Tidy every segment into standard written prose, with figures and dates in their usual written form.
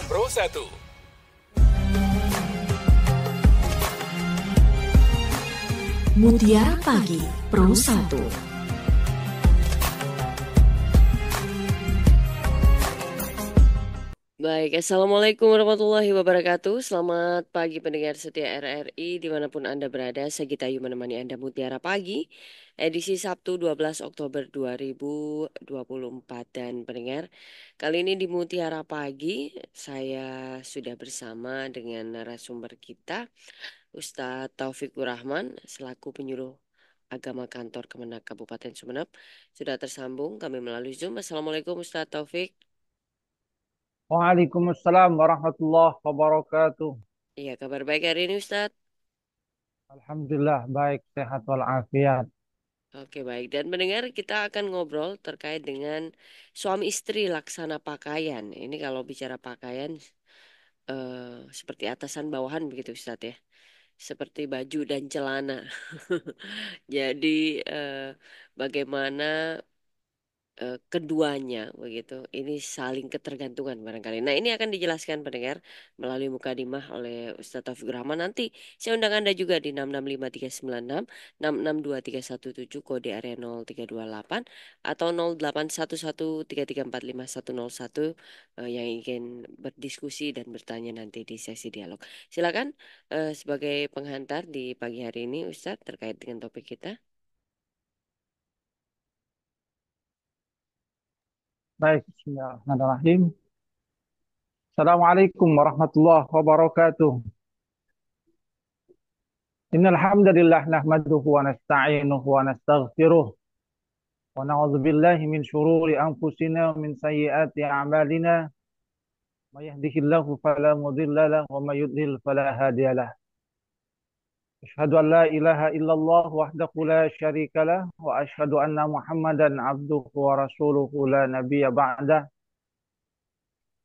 Pro 1. Mutiara Pagi Pro 1. Baik, Assalamualaikum warahmatullahi wabarakatuh. Selamat pagi pendengar setia RRI dimanapun Anda berada. Saya Gita Ayu menemani Anda Mutiara Pagi, edisi Sabtu 12 Oktober 2024. Dan pendengar, kali ini di Mutiara Pagi, saya sudah bersama dengan narasumber kita, Ustadz Taufikur Rahman, selaku penyuluh agama kantor Kemenak Kabupaten Sumeneb. Sudah tersambung kami melalui Zoom. Assalamualaikum Ustadz Taufik. Waalaikumsalam warahmatullahi wabarakatuh. Iya, kabar baik hari ini Ustadz. Alhamdulillah baik, sehat walafiat. Oke, baik. Dan mendengar kita akan ngobrol terkait dengan suami istri laksana pakaian. Ini kalau bicara pakaian seperti atasan bawahan begitu Ustadz ya. Seperti baju dan celana. Jadi bagaimana keduanya begitu. Ini saling ketergantungan barangkali. Nah, ini akan dijelaskan pendengar melalui mukadimah oleh Ustadz Taufik Rahman. Nanti saya undang Anda juga di 665 396 662 317 kode area 0328 atau 0811 3345 101 yang ingin berdiskusi dan bertanya nanti di sesi dialog. Silakan sebagai penghantar di pagi hari ini Ustadz terkait dengan topik kita. Baik, bismillahirrahmanirrahim. Assalamualaikum warahmatullahi wabarakatuh. Innal hamdalillah nahmaduhu wa nasta'inuhu wa nastaghfiruh wa na'udzu billahi min shururi anfusina wa min sayyiati a'malina. May yahdihillahu fala mudilla lahu wa may yudlil fala hadiya lahu. Asyhadu an la ilaha illallah wahdahu la syarika lah wa asyhadu anna Muhammadan abduhu wa rasuluhu la nabiyya ba'dah.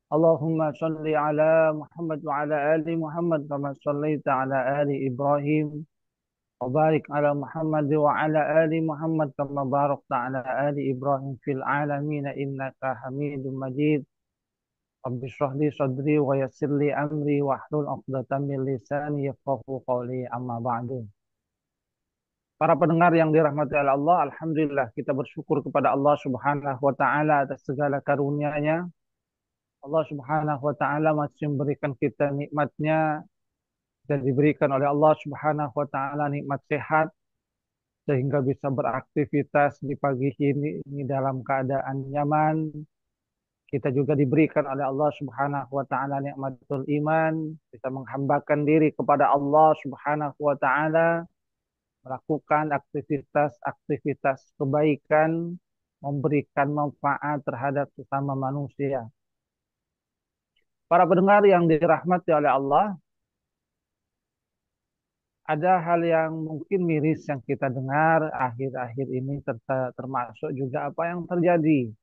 Allahumma salli ala Muhammad wa ala ali Muhammad kama sallaita ala ali Ibrahim wa barik ala Muhammad wa ala ali Muhammad kama barakta ala ali Ibrahim fil alamin innaka Hamidum Majid. Rabbi shrah li sadri wa yassir li amri wa hlul 'uqdatam min lisani yafqahu qawli amma ba'du. Para pendengar yang dirahmati oleh Allah, alhamdulillah kita bersyukur kepada Allah Subhanahu wa taala atas segala karunia-Nya. Allah Subhanahu wa taala masih memberikan kita nikmatnya dan diberikan oleh Allah Subhanahu wa taala nikmat sehat sehingga bisa beraktivitas di pagi ini dalam keadaan nyaman. Kita juga diberikan oleh Allah Subhanahu wa taala nikmatul iman, bisa menghambakan diri kepada Allah Subhanahu wa taala, melakukan aktivitas-aktivitas kebaikan, memberikan manfaat terhadap sesama manusia. Para pendengar yang dirahmati oleh Allah, ada hal yang mungkin miris yang kita dengar akhir-akhir ini termasuk juga apa yang terjadi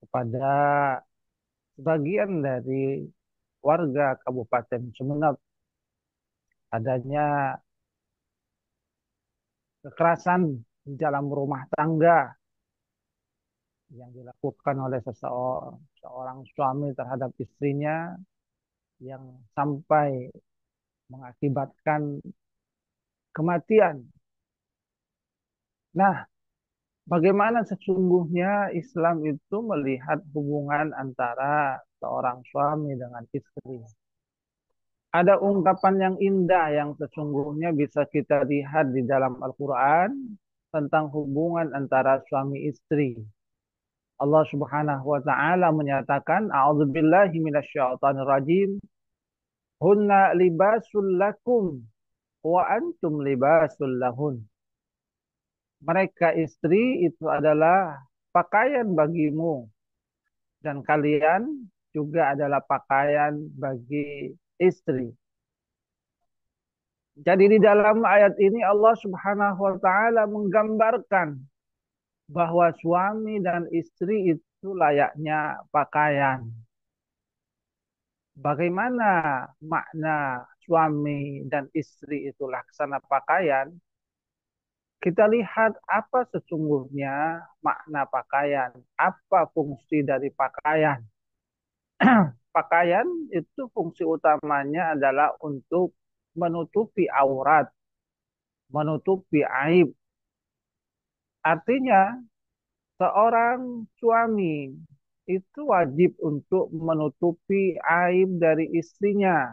kepada sebagian dari warga Kabupaten Sumeneb, adanya kekerasan di dalam rumah tangga yang dilakukan oleh seorang suami terhadap istrinya yang sampai mengakibatkan kematian. Nah, bagaimana sesungguhnya Islam itu melihat hubungan antara seorang suami dengan istri? Ada ungkapan yang indah yang sesungguhnya bisa kita lihat di dalam Al-Quran tentang hubungan antara suami istri. Allah Subhanahu wa taala menyatakan, a'udzubillahi minasyaitonir rajim. Hunna libasul lakum wa antum libasul lahun. Mereka istri itu adalah pakaian bagimu dan kalian juga adalah pakaian bagi istri. Jadi di dalam ayat ini Allah Subhanahu wa taala menggambarkan bahwa suami dan istri itu layaknya pakaian. Bagaimana makna suami dan istri itu laksana pakaian? Kita lihat apa sesungguhnya makna pakaian, apa fungsi dari pakaian. pakaian itu fungsi utamanya adalah untuk menutupi aurat, menutupi aib. Artinya, seorang suami itu wajib untuk menutupi aib dari istrinya.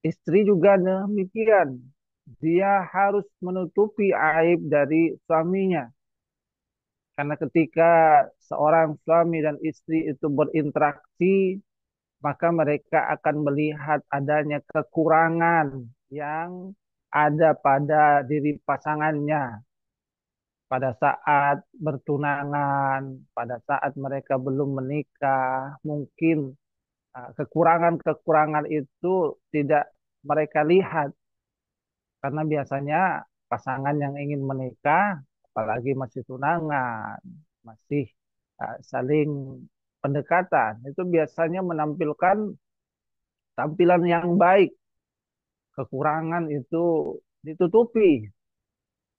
Istri juga demikian. Dia harus menutupi aib dari suaminya. Karena ketika seorang suami dan istri itu berinteraksi, maka mereka akan melihat adanya kekurangan yang ada pada diri pasangannya pada saat bertunangan, pada saat mereka belum menikah. Mungkin kekurangan-kekurangan itu tidak mereka lihat karena biasanya pasangan yang ingin menikah, apalagi masih tunangan, masih saling pendekatan, itu biasanya menampilkan tampilan yang baik. Kekurangan itu ditutupi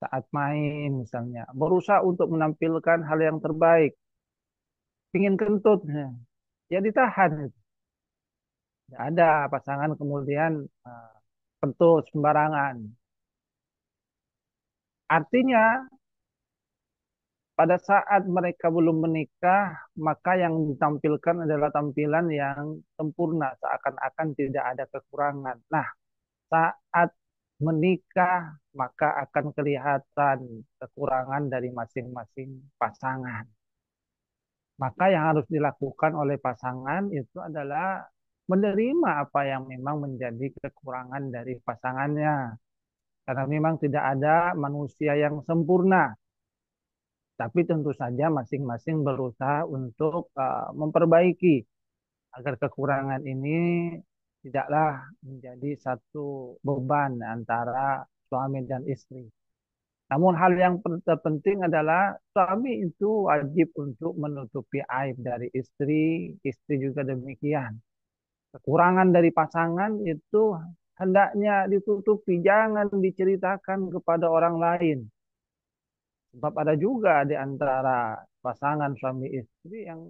saat main misalnya. Berusaha untuk menampilkan hal yang terbaik. Ingin kentut, ya ditahan. Tidak ada pasangan kemudian kentut sembarangan. Artinya pada saat mereka belum menikah, maka yang ditampilkan adalah tampilan yang sempurna, seakan-akan tidak ada kekurangan. Nah, saat menikah, maka akan kelihatan kekurangan dari masing-masing pasangan. Maka yang harus dilakukan oleh pasangan itu adalah menerima apa yang memang menjadi kekurangan dari pasangannya. Karena memang tidak ada manusia yang sempurna. Tapi tentu saja masing-masing berusaha untuk memperbaiki agar kekurangan ini tidaklah menjadi satu beban antara suami dan istri. Namun hal yang terpenting adalah suami itu wajib untuk menutupi aib dari istri, istri juga demikian. Kekurangan dari pasangan itu hendaknya ditutupi, jangan diceritakan kepada orang lain. Sebab ada juga di antara pasangan suami istri yang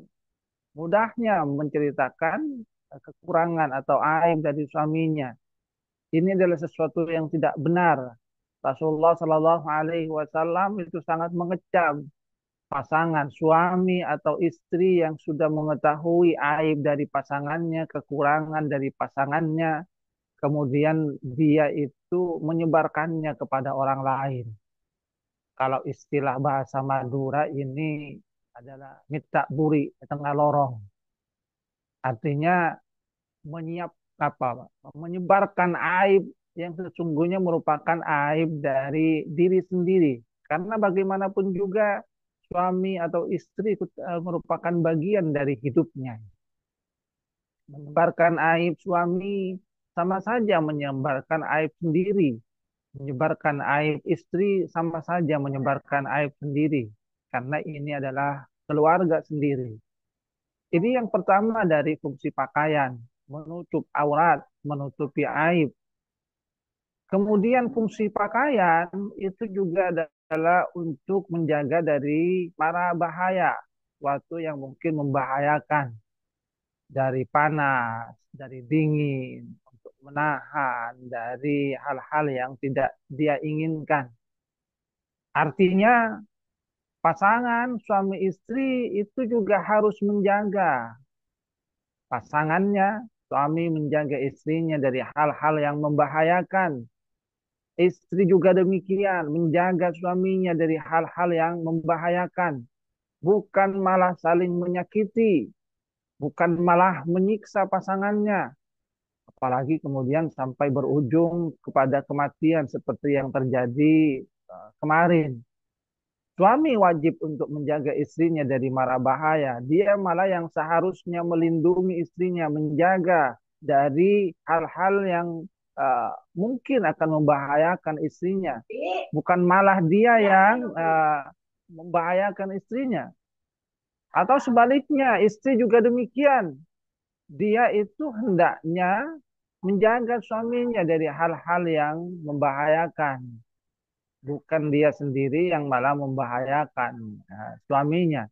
mudahnya menceritakan kekurangan atau aib dari suaminya. Ini adalah sesuatu yang tidak benar. Rasulullah Shallallahu Alaihi Wasallam itu sangat mengecam pasangan suami atau istri yang sudah mengetahui aib dari pasangannya, kekurangan dari pasangannya, kemudian dia itu menyebarkannya kepada orang lain. Kalau istilah bahasa Madura ini adalah minta buri tengah lorong. Artinya menyiap apa? Menyebarkan aib yang sesungguhnya merupakan aib dari diri sendiri. Karena bagaimanapun juga suami atau istri merupakan bagian dari hidupnya. Menyebarkan aib suami sama saja menyebarkan aib sendiri. Menyebarkan aib istri sama saja menyebarkan aib sendiri. Karena ini adalah keluarga sendiri. Ini yang pertama dari fungsi pakaian. Menutup aurat, menutupi aib. Kemudian fungsi pakaian itu juga adalah untuk menjaga dari para bahaya. Suatu yang mungkin membahayakan. Dari panas, dari dingin, untuk menahan dari hal-hal yang tidak dia inginkan. Artinya pasangan suami istri itu juga harus menjaga pasangannya, suami menjaga istrinya dari hal-hal yang membahayakan. Istri juga demikian, menjaga suaminya dari hal-hal yang membahayakan. Bukan malah saling menyakiti, bukan malah menyiksa pasangannya. Apalagi kemudian sampai berujung kepada kematian seperti yang terjadi kemarin. Suami wajib untuk menjaga istrinya dari mara bahaya. Dia malah yang seharusnya melindungi istrinya, menjaga dari hal-hal yang mungkin akan membahayakan istrinya. Bukan malah dia yang membahayakan istrinya. Atau sebaliknya, istri juga demikian. Dia itu hendaknya menjaga suaminya dari hal-hal yang membahayakan. Bukan dia sendiri yang malah membahayakan suaminya.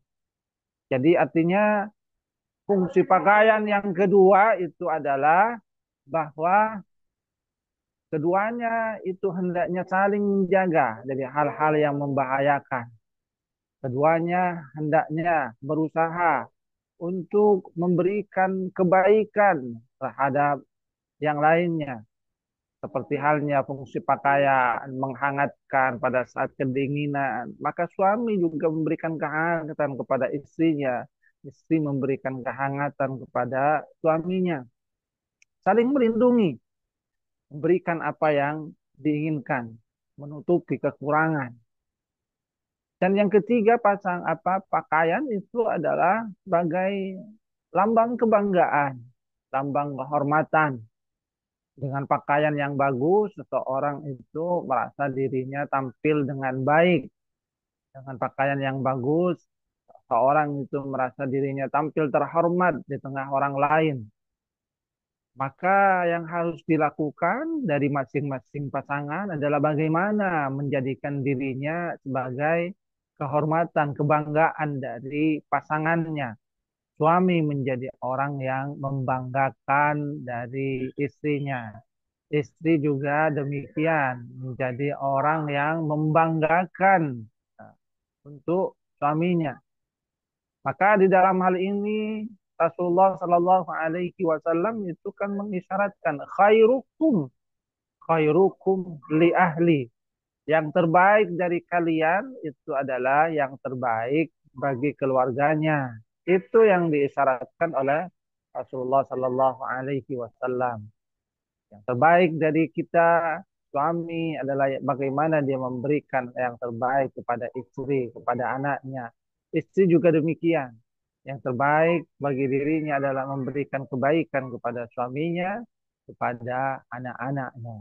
Jadi artinya Fungsi pakaian yang kedua itu adalah bahwa keduanya itu hendaknya saling menjaga dari hal-hal yang membahayakan. Keduanya hendaknya berusaha untuk memberikan kebaikan terhadap yang lainnya. Seperti halnya fungsi pakaian menghangatkan pada saat kedinginan, maka suami juga memberikan kehangatan kepada istrinya, istri memberikan kehangatan kepada suaminya, saling melindungi, memberikan apa yang diinginkan, menutupi kekurangan. Dan yang ketiga, pakaian itu adalah sebagai lambang kebanggaan, lambang kehormatan. Dengan pakaian yang bagus, seseorang itu merasa dirinya tampil dengan baik. Dengan pakaian yang bagus, seseorang itu merasa dirinya tampil terhormat di tengah orang lain. Maka yang harus dilakukan dari masing-masing pasangan adalah bagaimana menjadikan dirinya sebagai kehormatan, kebanggaan dari pasangannya. Suami menjadi orang yang membanggakan dari istrinya. Istri juga demikian, menjadi orang yang membanggakan untuk suaminya. Maka di dalam hal ini Rasulullah Shallallahu Alaihi Wasallam itu kan mengisyaratkan khairukum li ahli. Yang terbaik dari kalian itu adalah yang terbaik bagi keluarganya. Itu yang diisyaratkan oleh Rasulullah Shallallahu Alaihi Wasallam. Yang terbaik dari kita suami adalah bagaimana dia memberikan yang terbaik kepada istri, kepada anaknya. Istri juga demikian. Yang terbaik bagi dirinya adalah memberikan kebaikan kepada suaminya, kepada anak-anaknya.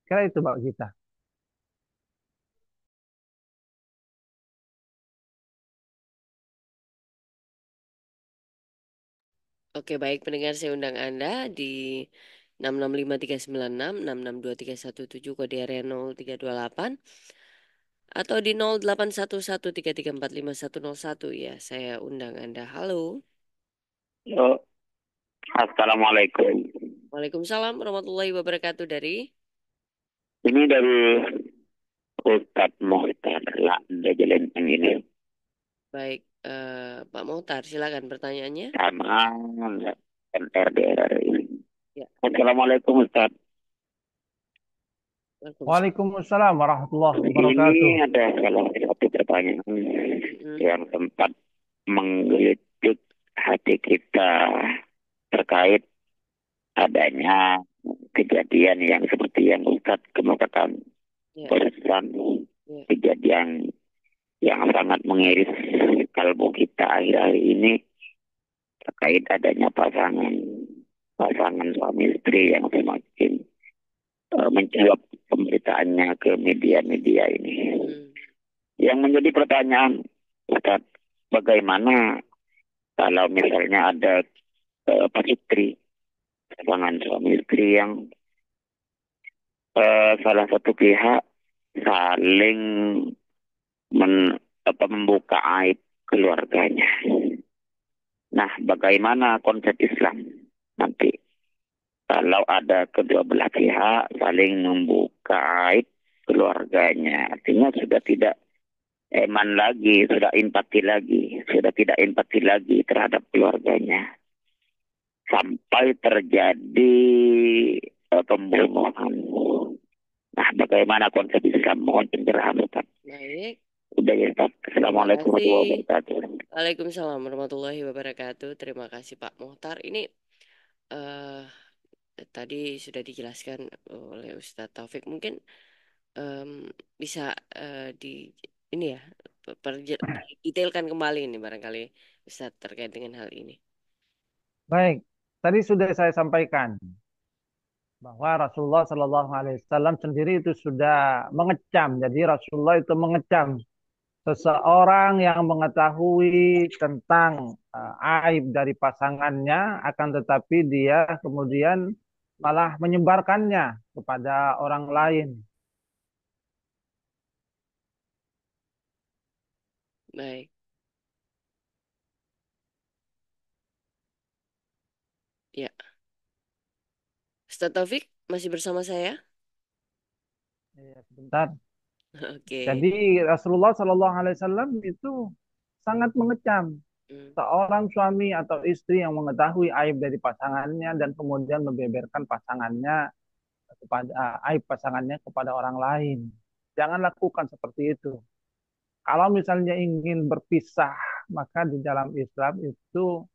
Kira itu Pak kita. Oke, baik pendengar, saya undang Anda di 665 396 662 kode area 0328 atau di 081133450101 ya. Saya undang Anda. Halo. Halo, Assalamualaikum. Waalaikumsalam warahmatullahi wabarakatuh dari Ini dari Ustadz Mohtar lah, ada jalan ini baik Pak Mohtar, silakan pertanyaannya. sama RDR ini. Ya. Assalamualaikum Ustadz. Waalaikumsalam. Waalaikumsalam warahmatullahi Ini wabarakatuh. ada salah satu pertanyaan yang sempat menggelitik hati kita terkait adanya kejadian yang seperti yang Ustadz kemukakan Ya. barusan, Ya. kejadian yang sangat mengiris kalbu kita akhir-akhir ini terkait adanya pasangan suami istri yang semakin menjawab pemberitaannya ke media-media ini. Yang menjadi pertanyaan, Ustaz, bagaimana kalau misalnya ada pasangan suami istri yang salah satu pihak saling membuka aib keluarganya. Nah, bagaimana konsep Islam nanti kalau ada kedua belah pihak saling membuka aib keluarganya? Artinya sudah tidak eman lagi, sudah tidak empati lagi terhadap keluarganya. Sampai terjadi pembunuhan. Nah, bagaimana konsep Islam? Mohon pencerahan, Ustaz. Baik. Udah ya, Ustaz. Assalamualaikum warahmatullahi wabarakatuh. Waalaikumsalam warahmatullahi wabarakatuh. Terima kasih Pak Mohtar. Ini tadi sudah dijelaskan oleh Ustadz Taufik. Mungkin bisa di ini ya detailkan kembali ini barangkali Ustadz terkait dengan hal ini. Baik, tadi sudah saya sampaikan bahwa Rasulullah Shallallahu Alaihi Wasallam sendiri itu sudah mengecam. Jadi Rasulullah itu mengecam seseorang yang mengetahui tentang aib dari pasangannya, akan tetapi dia kemudian malah menyebarkannya kepada orang lain. Baik. Ustaz Taufik masih bersama saya? Ya, sebentar. Oke. Jadi Rasulullah Shallallahu Alaihi Wasallam itu sangat mengecam Hmm. seorang suami atau istri yang mengetahui aib dari pasangannya dan kemudian membeberkan pasangannya kepada aib pasangannya kepada orang lain. Jangan lakukan seperti itu. Kalau misalnya ingin berpisah, maka di dalam Islam itu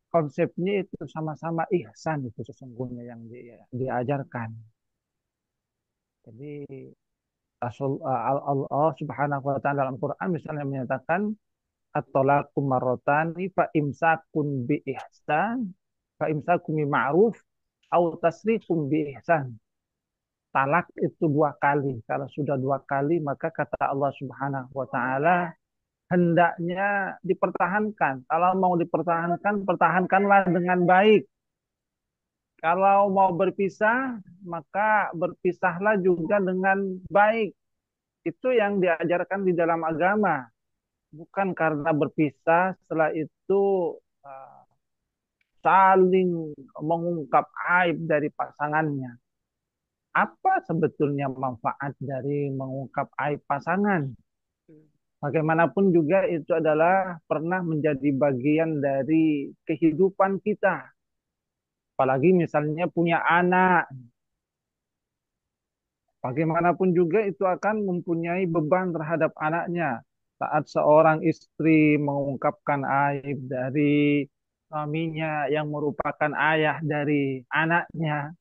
konsepnya itu sama-sama ihsan itu sesungguhnya yang diajarkan. Jadi Allah Subhanahu wa taala dalam Quran misalnya menyatakan at-talaqu marratani fa imsakun bi ihsan fa imsakun bi ma'ruf au tasrihun bi ihsan. Talak itu dua kali. Kalau sudah dua kali maka kata Allah Subhanahu wa taala hendaknya dipertahankan. Kalau mau dipertahankan, pertahankanlah dengan baik. Kalau mau berpisah, maka berpisahlah juga dengan baik. Itu yang diajarkan di dalam agama. Bukan karena berpisah, setelah itu uh, saling mengungkap aib dari pasangannya. Apa sebetulnya manfaat dari mengungkap aib pasangan? Hmm. Bagaimanapun juga itu adalah pernah menjadi bagian dari kehidupan kita. Apalagi misalnya punya anak, bagaimanapun juga itu akan mempunyai beban terhadap anaknya. Saat seorang istri mengungkapkan aib dari suaminya yang merupakan ayah dari anaknya,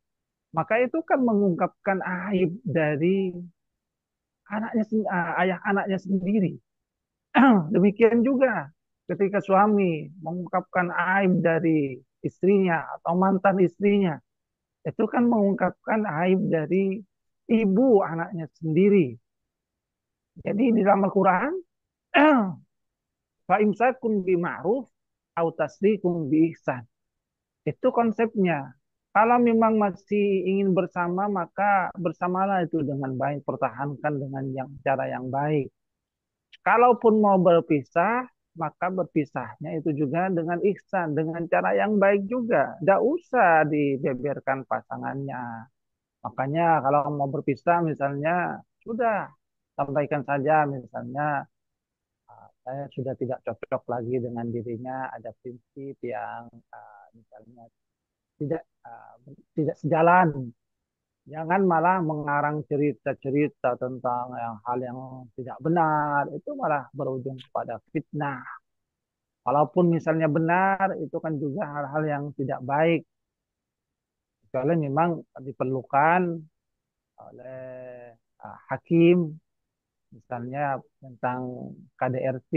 maka itu kan mengungkapkan aib dari ayah anaknya sendiri. Demikian juga ketika suami mengungkapkan aib dari istrinya atau mantan istrinya, itu kan mengungkapkan aib dari ibu anaknya sendiri. Jadi di dalam Al-Quran, fa imsakun bi ma'ruf au tasrihun bi ihsan. Itu konsepnya. Kalau memang masih ingin bersama, maka bersamalah itu dengan baik, pertahankan dengan cara yang baik. Kalaupun mau berpisah, maka berpisahnya itu juga dengan ihsan, dengan cara yang baik juga. Tidak usah dibeberkan pasangannya. Makanya kalau mau berpisah misalnya, sudah sampaikan saja misalnya saya sudah tidak cocok lagi dengan dirinya, ada prinsip yang misalnya tidak tidak sejalan. Jangan malah mengarang cerita-cerita tentang hal yang tidak benar, itu malah berujung pada fitnah. Walaupun misalnya benar, itu kan juga hal-hal yang tidak baik. Kecuali memang diperlukan oleh hakim, misalnya tentang KDRT,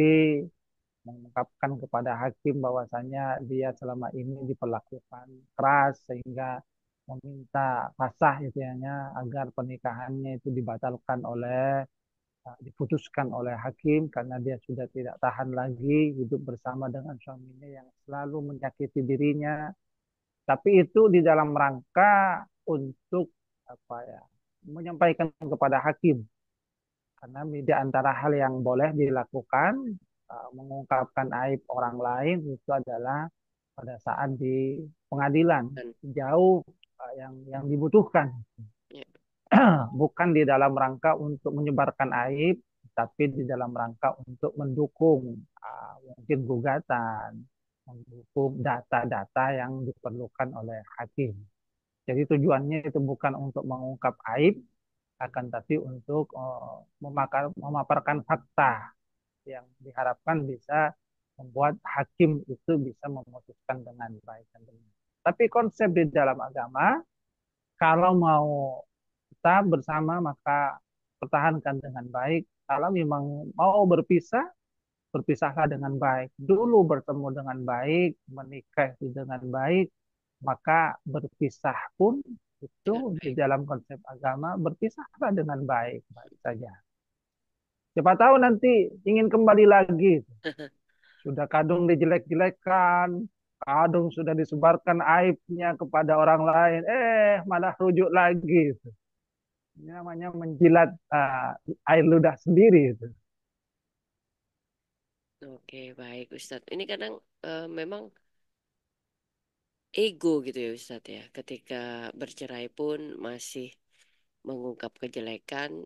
mengungkapkan kepada hakim bahwasanya dia selama ini diperlakukan keras sehingga meminta fasah itu ya agar pernikahannya itu dibatalkan oleh diputuskan oleh hakim karena dia sudah tidak tahan lagi hidup bersama dengan suaminya yang selalu menyakiti dirinya. Tapi itu di dalam rangka untuk apa ya menyampaikan kepada hakim karena di antara hal yang boleh dilakukan mengungkapkan aib orang lain itu adalah pada saat di pengadilan Dan jauh yang dibutuhkan ya, bukan di dalam rangka untuk menyebarkan aib tapi di dalam rangka untuk mendukung mungkin gugatan mendukung data-data yang diperlukan oleh hakim. Jadi tujuannya itu bukan untuk mengungkap aib akan tapi untuk memaparkan fakta yang diharapkan bisa membuat hakim itu bisa memutuskan dengan baik dan benar. Tapi konsep di dalam agama, kalau mau kita bersama maka pertahankan dengan baik. Kalau memang mau berpisah, berpisahlah dengan baik. Dulu bertemu dengan baik, menikah dengan baik, maka berpisah pun itu dengan di baik. dalam konsep agama berpisahlah dengan baik, baik saja. Siapa tahu nanti ingin kembali lagi. Sudah kadung dijelek-jelekan, kadung sudah disebarkan aibnya kepada orang lain, malah rujuk lagi. Ini namanya menjilat air ludah sendiri. Itu. Oke, baik Ustadz. Ini kadang memang ego gitu ya Ustadz ya. Ketika bercerai pun masih mengungkap kejelekan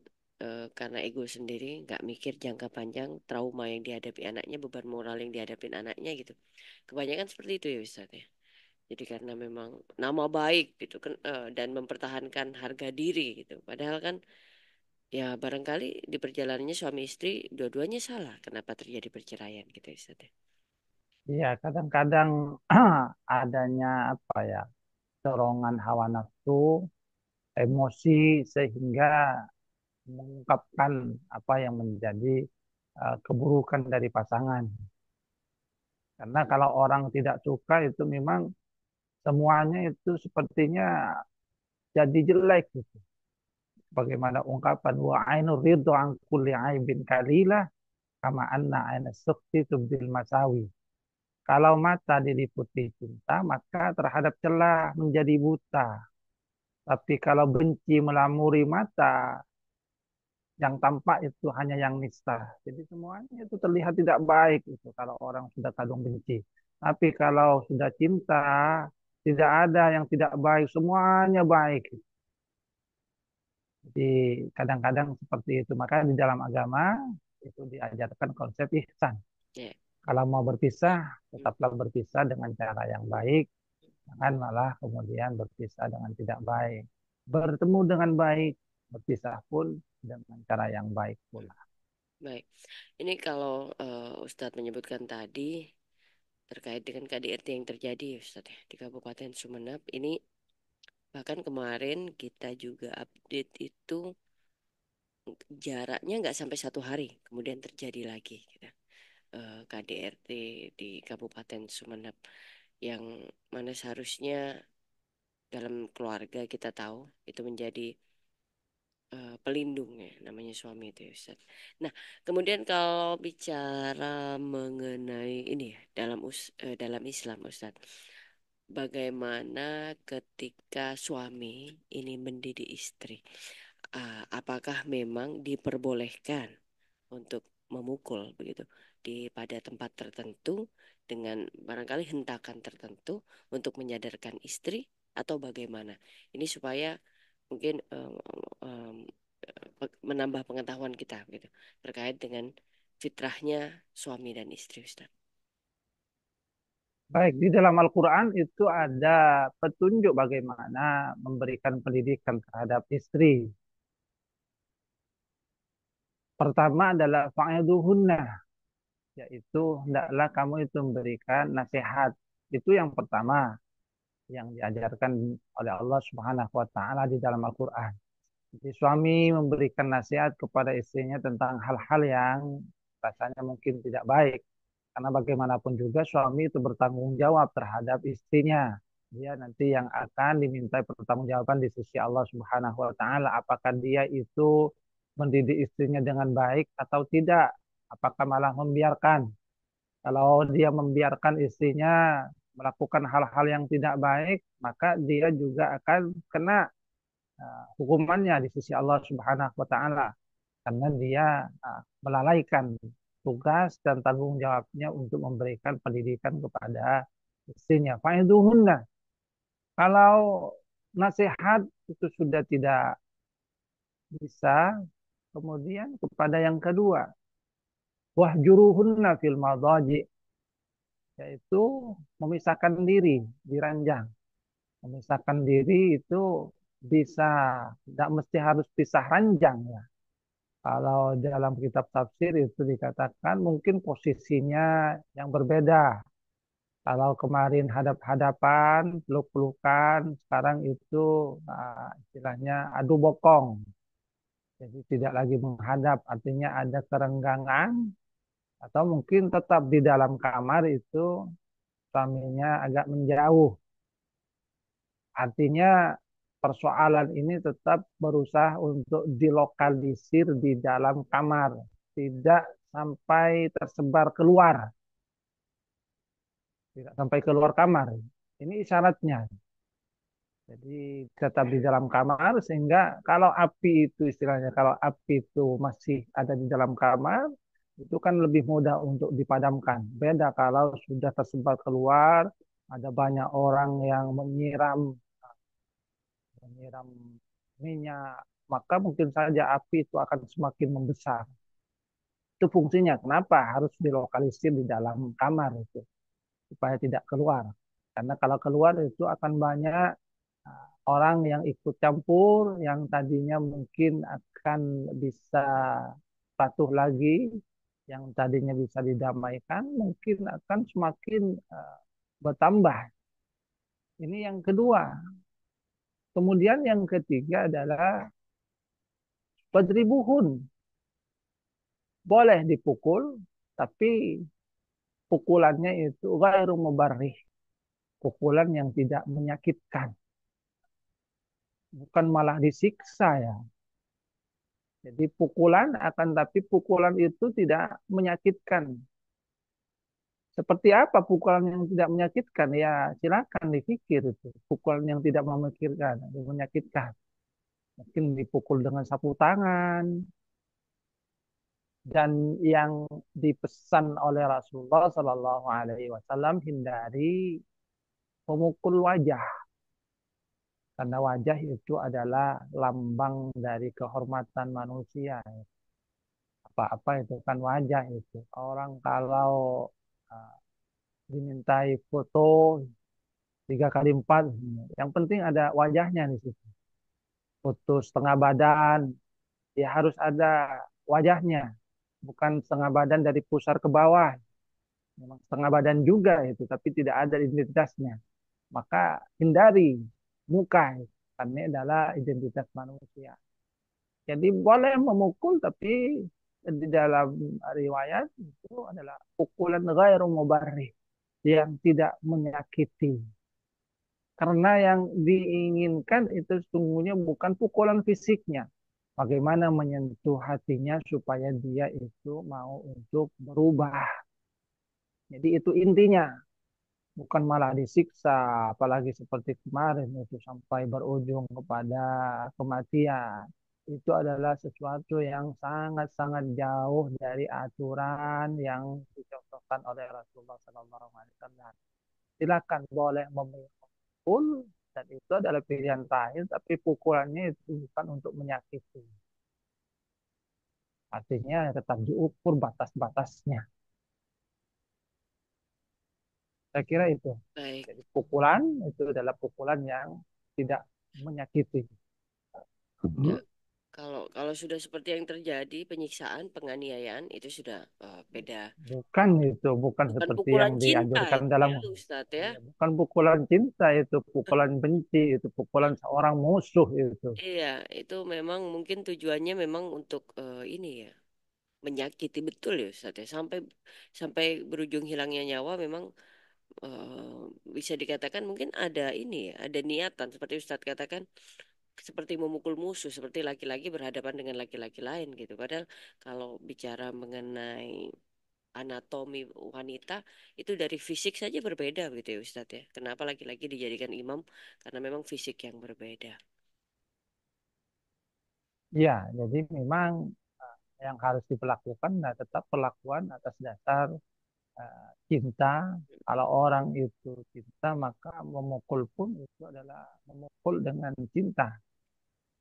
karena ego sendiri, nggak mikir jangka panjang trauma yang dihadapi anaknya, beban moral yang dihadapi anaknya gitu. Kebanyakan seperti itu ya Ustadz ya. Jadi karena memang nama baik gitu kan dan mempertahankan harga diri gitu. Padahal kan ya barangkali di perjalanannya suami istri dua-duanya salah. Kenapa terjadi perceraian gitu ya Ustadz ya. Iya, kadang-kadang adanya apa ya, dorongan hawa nafsu, emosi sehingga mengungkapkan apa yang menjadi keburukan dari pasangan. Karena kalau orang tidak suka itu memang semuanya itu sepertinya jadi jelek gitu. Bagaimana ungkapan wa ainur ridho an kulli aibin kalilah kama anna aina sukti tubdil masawi. Kalau mata diliputi cinta, maka terhadap celah menjadi buta. Tapi kalau benci melamuri mata, yang tampak itu hanya yang nista. Jadi semuanya itu terlihat tidak baik itu kalau orang sudah kadung benci. Tapi kalau sudah cinta, tidak ada yang tidak baik, semuanya baik. Jadi kadang-kadang seperti itu. Maka di dalam agama itu diajarkan konsep ihsan. Ya. Kalau mau berpisah, tetaplah berpisah dengan cara yang baik. Jangan malah kemudian berpisah dengan tidak baik. Bertemu dengan baik, berpisah pun dengan cara yang baik pula. Baik. Ini kalau Ustadz menyebutkan tadi terkait dengan KDRT yang terjadi Ustadz ya, di Kabupaten Sumeneb ini bahkan kemarin kita juga update itu jaraknya nggak sampai 1 hari kemudian terjadi lagi gitu. KDRT di Kabupaten Sumeneb yang mana seharusnya dalam keluarga kita tahu itu menjadi pelindung ya namanya suami itu ya Ustaz. Nah, kemudian kalau bicara mengenai ini ya dalam Islam Ustaz. Bagaimana ketika suami ini mendidik istri? Apakah memang diperbolehkan untuk memukul begitu pada tempat tertentu dengan barangkali hentakan tertentu untuk menyadarkan istri atau bagaimana? Ini supaya mungkin em, menambah pengetahuan kita gitu terkait dengan fitrahnya suami dan istri Ustaz. Baik, di dalam Al-Quran itu ada petunjuk bagaimana memberikan pendidikan terhadap istri. Pertama adalah fa'idhuhunna, yaitu hendaklah kamu itu memberikan nasihat. Itu yang pertama yang diajarkan oleh Allah Subhanahu wa taala di dalam Al-Qur'an. Jadi suami memberikan nasihat kepada istrinya tentang hal-hal yang rasanya mungkin tidak baik. Karena bagaimanapun juga suami itu bertanggung jawab terhadap istrinya. Dia nanti yang akan diminta pertanggungjawaban di sisi Allah Subhanahu wa taala, apakah dia itu mendidik istrinya dengan baik atau tidak? Apakah malah membiarkan? Kalau dia membiarkan istrinya melakukan hal-hal yang tidak baik, maka dia juga akan kena hukumannya di sisi Allah Subhanahu wa taala karena dia melalaikan tugas dan tanggung jawabnya untuk memberikan pendidikan kepada istrinya. Fa'iduhunna. Kalau nasihat itu sudah tidak bisa, kemudian kepada yang kedua, wahjuruhunna fil madaji, yaitu memisahkan diri di ranjang. Memisahkan diri itu bisa, tidak mesti harus pisah ranjang ya. Kalau dalam kitab tafsir itu dikatakan mungkin posisinya yang berbeda. Kalau kemarin hadap-hadapan, peluk-pelukan, sekarang itu istilahnya adu bokong. Jadi tidak lagi menghadap, artinya ada kerenggangan atau mungkin tetap di dalam kamar itu suaminya agak menjauh. Artinya persoalan ini tetap berusaha untuk dilokalisir di dalam kamar, tidak sampai tersebar keluar, tidak sampai keluar kamar. Ini isyaratnya. Jadi tetap di dalam kamar sehingga kalau api itu istilahnya kalau api itu masih ada di dalam kamar itu kan lebih mudah untuk dipadamkan. Beda kalau sudah tersebar keluar, ada banyak orang yang menyiram minyak, maka mungkin saja api itu akan semakin membesar. Itu fungsinya. Kenapa harus dilokalisir di dalam kamar itu supaya tidak keluar. Karena kalau keluar itu akan banyak orang yang ikut campur yang tadinya mungkin akan bisa patuh lagi, yang tadinya bisa didamaikan, mungkin akan semakin bertambah. Ini yang kedua. Kemudian yang ketiga adalah badribuhun. Boleh dipukul, tapi pukulannya itu ghairu mubarrih. Pukulan yang tidak menyakitkan. Bukan malah disiksa ya. Jadi pukulan akan tapi pukulan itu tidak menyakitkan. Seperti apa pukulan yang tidak menyakitkan? Ya silakan dipikir itu. Pukulan yang tidak memikirkan, menyakitkan. Mungkin dipukul dengan sapu tangan. Dan yang dipesan oleh Rasulullah Sallallahu Alaihi Wasallam hindari memukul wajah. Karena wajah itu adalah lambang dari kehormatan manusia. Apa-apa itu kan wajah itu. Orang kalau uh, dimintai foto 3 kali 4, yang penting ada wajahnya di situ. Foto setengah badan, ya harus ada wajahnya. Bukan setengah badan dari pusar ke bawah. Memang setengah badan juga itu, tapi tidak ada identitasnya. Maka hindari muka, karena ini adalah identitas manusia. Jadi boleh memukul, tapi di dalam riwayat itu adalah pukulan ghairu mubarrih, yang tidak menyakiti. Karena yang diinginkan itu sesungguhnya bukan pukulan fisiknya. Bagaimana menyentuh hatinya supaya dia itu mau untuk berubah. Jadi itu intinya. Bukan malah disiksa, apalagi seperti kemarin itu sampai berujung kepada kematian. Itu adalah sesuatu yang sangat-sangat jauh dari aturan yang dicontohkan oleh Rasulullah SAW. Silakan boleh memukul, dan itu adalah pilihan terakhir, tapi pukulannya itu bukan untuk menyakiti. Artinya tetap diukur batas-batasnya. Saya kira itu. Baik. Jadi pukulan itu adalah pukulan yang tidak menyakiti. Ya, kalau kalau sudah seperti yang terjadi penyiksaan, penganiayaan itu sudah beda. Bukan itu, bukan Bukan seperti yang pukulan cinta dianjurkan itu dalam, ya, Ustadz ya. ya, bukan pukulan cinta itu, pukulan benci itu, pukulan seorang musuh itu. Iya, itu memang mungkin tujuannya memang untuk ini ya, menyakiti betul ya Ustadz ya. Sampai sampai berujung hilangnya nyawa memang bisa dikatakan mungkin ada ini ya, ada niatan seperti Ustadz katakan seperti memukul musuh, seperti laki-laki berhadapan dengan laki-laki lain gitu. Padahal kalau bicara mengenai anatomi wanita itu dari fisik saja berbeda gitu ya Ustadz ya. Kenapa laki-laki dijadikan imam? Karena memang fisik yang berbeda. Ya, jadi memang yang harus diperlakukan nah, tetap perlakuan atas dasar cinta. Kalau orang itu cinta, maka memukul pun itu adalah memukul dengan cinta.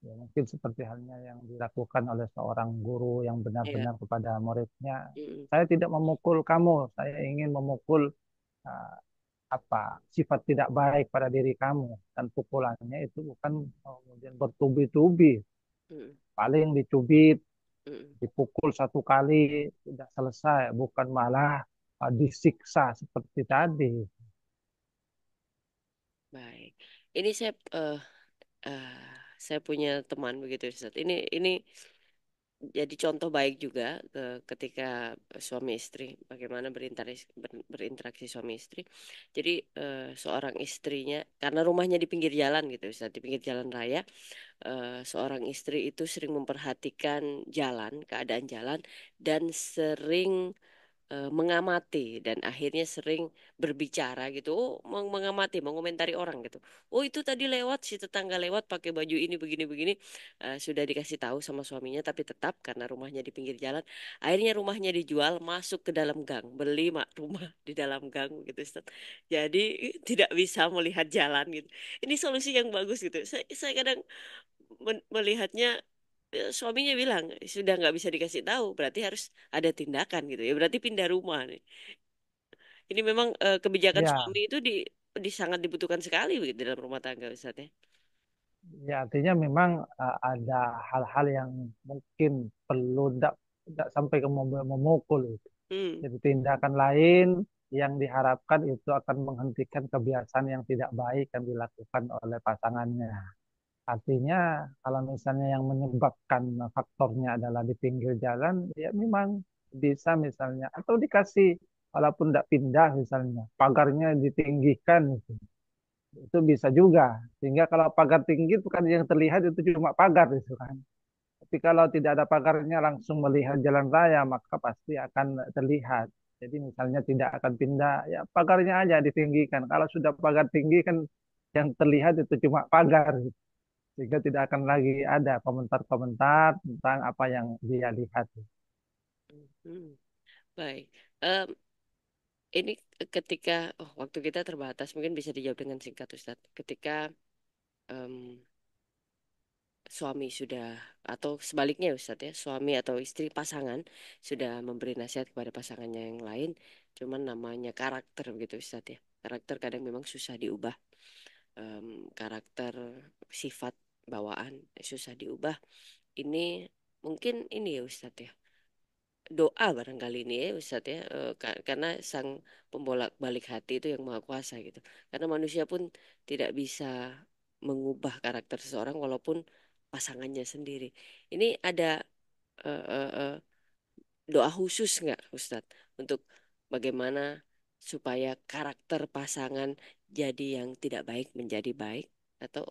Ya, mungkin seperti halnya yang dilakukan oleh seorang guru yang Iya. benar-benar kepada muridnya. Mm-mm. Saya tidak memukul kamu, saya ingin memukul uh, sifat tidak baik pada diri kamu. Dan pukulannya itu bukan kemudian bertubi-tubi, Mm-mm. paling dicubit, Mm-mm. dipukul 1 kali sudah selesai, bukan malah disiksa seperti tadi. Baik. Ini eh, saya punya teman begitu Ustaz. Ini jadi contoh baik juga ketika suami istri bagaimana berinteraksi suami istri. Jadi seorang istrinya karena rumahnya di pinggir jalan gitu Ustaz, di pinggir jalan raya, seorang istri itu sering memperhatikan jalan, keadaan jalan dan sering mengamati dan akhirnya sering berbicara gitu. Oh, mengamati, mengomentari orang gitu. Oh, itu tadi lewat si tetangga lewat pakai baju ini begini-begini. Sudah dikasih tahu sama suaminya tapi tetap karena rumahnya di pinggir jalan, akhirnya rumahnya dijual, masuk ke dalam gang, beli rumah di dalam gang gitu, Ustaz. Jadi tidak bisa melihat jalan gitu. Ini solusi yang bagus gitu. Saya kadang melihatnya, suaminya bilang sudah nggak bisa dikasih tahu, berarti harus ada tindakan gitu ya. Berarti pindah rumah nih. Ini memang kebijakan Ya, suami itu sangat dibutuhkan sekali begitu dalam rumah tangga, Ustaz ya. ya artinya memang ada hal-hal yang mungkin perlu tidak sampai ke memukul itu. Hmm, Jadi tindakan lain yang diharapkan itu akan menghentikan kebiasaan yang tidak baik yang dilakukan oleh pasangannya. Artinya kalau misalnya yang menyebabkan faktornya adalah di pinggir jalan, ya memang bisa misalnya atau dikasih walaupun tidak pindah misalnya pagarnya ditinggikan itu bisa juga. Sehingga kalau pagar tinggi itu kan yang terlihat itu cuma pagar itu kan. Tapi kalau tidak ada pagarnya langsung melihat jalan raya maka pasti akan terlihat. Jadi misalnya tidak akan pindah, ya pagarnya aja ditinggikan. Kalau sudah pagar tinggi kan yang terlihat itu cuma pagar sehingga tidak akan lagi ada komentar-komentar tentang apa yang dia lihat. hmm, baik. Em, ini ketika waktu kita terbatas, mungkin bisa dijawab dengan singkat, Ustaz. Ketika em, suami sudah, atau sebaliknya Ustaz ya, suami atau istri pasangan sudah memberi nasihat kepada pasangannya yang lain, cuman namanya karakter begitu Ustaz ya. Karakter kadang memang susah diubah. Karakter, sifat, bawaan susah diubah. Ini mungkin ini ya Ustaz ya, doa barangkali ini ya Ustadz ya, karena sang pembolak-balik hati itu yang maha kuasa gitu, karena manusia pun tidak bisa mengubah karakter seseorang walaupun pasangannya sendiri. Ini ada eh, eh, eh, doa khusus nggak Ustadz untuk bagaimana supaya karakter pasangan jadi yang tidak baik menjadi baik, atau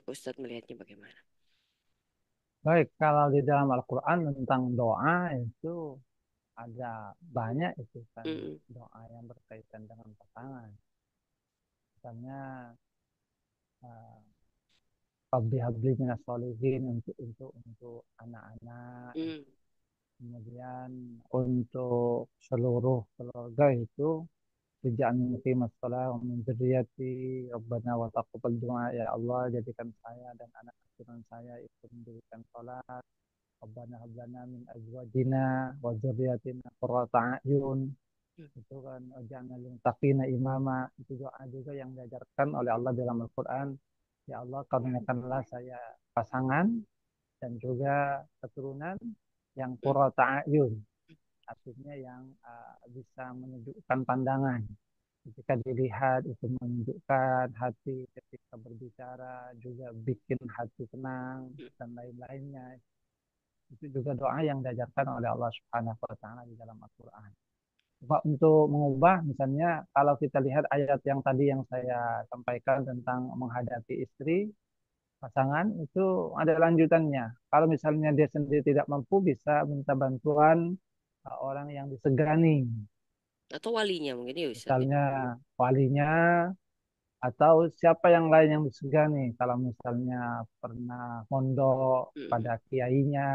Ustadz melihatnya bagaimana? Baik, kalau di dalam Al-Quran tentang doa itu ada banyak itu kan Mm-mm. doa yang berkaitan dengan pasangan. Misalnya Rabbi habli minas solihin untuk anak-anak, Mm. kemudian untuk seluruh keluarga itu Ij'alni muqimas shalah wa min dzurriyyati Rabbana wa taqabbal du'a ya Allah jadikan saya dan anak keturunan saya itu mendirikan salat Rabbana hab lana min azwajina wa dzurriyyatina qurrata a'yun itu kan jangan lil muttaqina imama itu doa juga yang diajarkan oleh Allah dalam Al-Qur'an ya Allah karuniakanlah saya pasangan dan juga keturunan yang qurrata a'yun artinya yang bisa menunjukkan pandangan ketika dilihat itu menunjukkan hati ketika berbicara juga bikin hati tenang dan lain-lainnya itu juga doa yang diajarkan oleh Allah Subhanahu wa taala di dalam Al-Qur'an. Coba untuk mengubah misalnya kalau kita lihat ayat yang tadi yang saya sampaikan tentang menghadapi istri pasangan itu ada lanjutannya. Kalau misalnya dia sendiri tidak mampu bisa minta bantuan orang yang disegani. Atau walinya mungkin ya Ustadz ya. Misalnya walinya atau siapa yang lain yang disegani kalau misalnya pernah mondok Mm-mm. pada kiainya,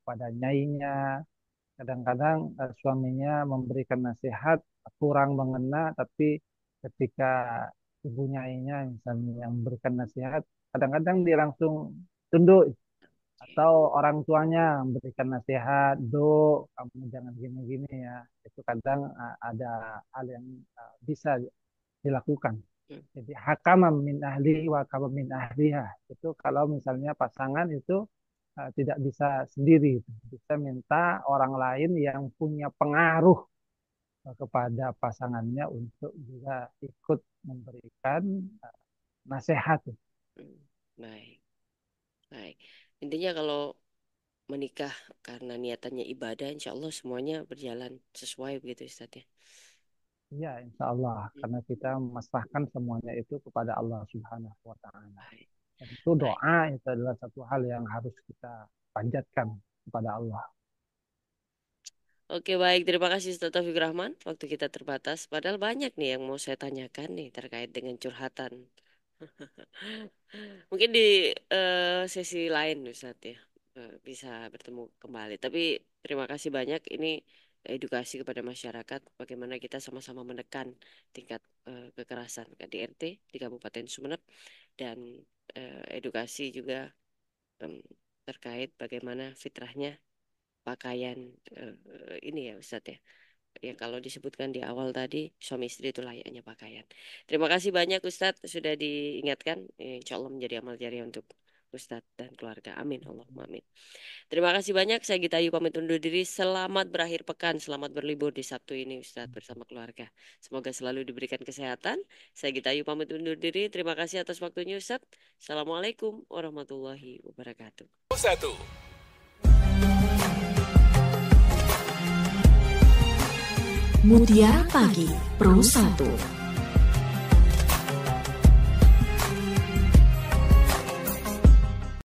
pada nyainya, kadang-kadang suaminya memberikan nasihat kurang mengena, tapi ketika ibu nyainya misalnya yang memberikan nasihat, kadang-kadang dia langsung tunduk atau orang tuanya memberikan nasihat, do, kamu jangan gini-gini ya. Itu kadang ada hal yang bisa dilakukan. Mm. Jadi hakama min ahli wa hakama min ahliha. Itu kalau misalnya pasangan itu tidak bisa sendiri, bisa minta orang lain yang punya pengaruh kepada pasangannya untuk juga ikut memberikan nasihat. Mm. Baik, baik. Intinya kalau menikah karena niatannya ibadah, insya Allah semuanya berjalan sesuai begitu Ustaz ya. Ya, insya Allah, Mm. karena kita memasrahkan semuanya itu kepada Allah Subhanahu wa Ta'ala. Baik, Dan itu baik. doa itu adalah satu hal yang harus kita panjatkan kepada Allah. Oke, baik. Terima kasih Ustaz Taufik Rahman. Waktu kita terbatas. Padahal banyak nih yang mau saya tanyakan nih terkait dengan curhatan. Mungkin di sesi lain Ustaz ya bisa bertemu kembali. Tapi terima kasih banyak. Ini edukasi kepada masyarakat bagaimana kita sama-sama menekan tingkat kekerasan KDRT di Kabupaten Sumeneb dan edukasi juga em, terkait bagaimana fitrahnya pakaian ini ya Ustadz ya. Ya kalau disebutkan di awal tadi suami istri itu layaknya pakaian. Terima kasih banyak Ustadz sudah diingatkan. Insya Allah menjadi amal jariah untuk Ustadz dan keluarga. Amin. Allahumma amin. Terima kasih banyak. Saya Gita Ayu pamit undur diri. Selamat berakhir pekan. Selamat berlibur di Sabtu ini Ustadz bersama keluarga. Semoga selalu diberikan kesehatan. Saya Gita Ayu pamit undur diri. Terima kasih atas waktunya Ustadz. Assalamualaikum warahmatullahi wabarakatuh. Satu. Mutiara Pagi Pro 1.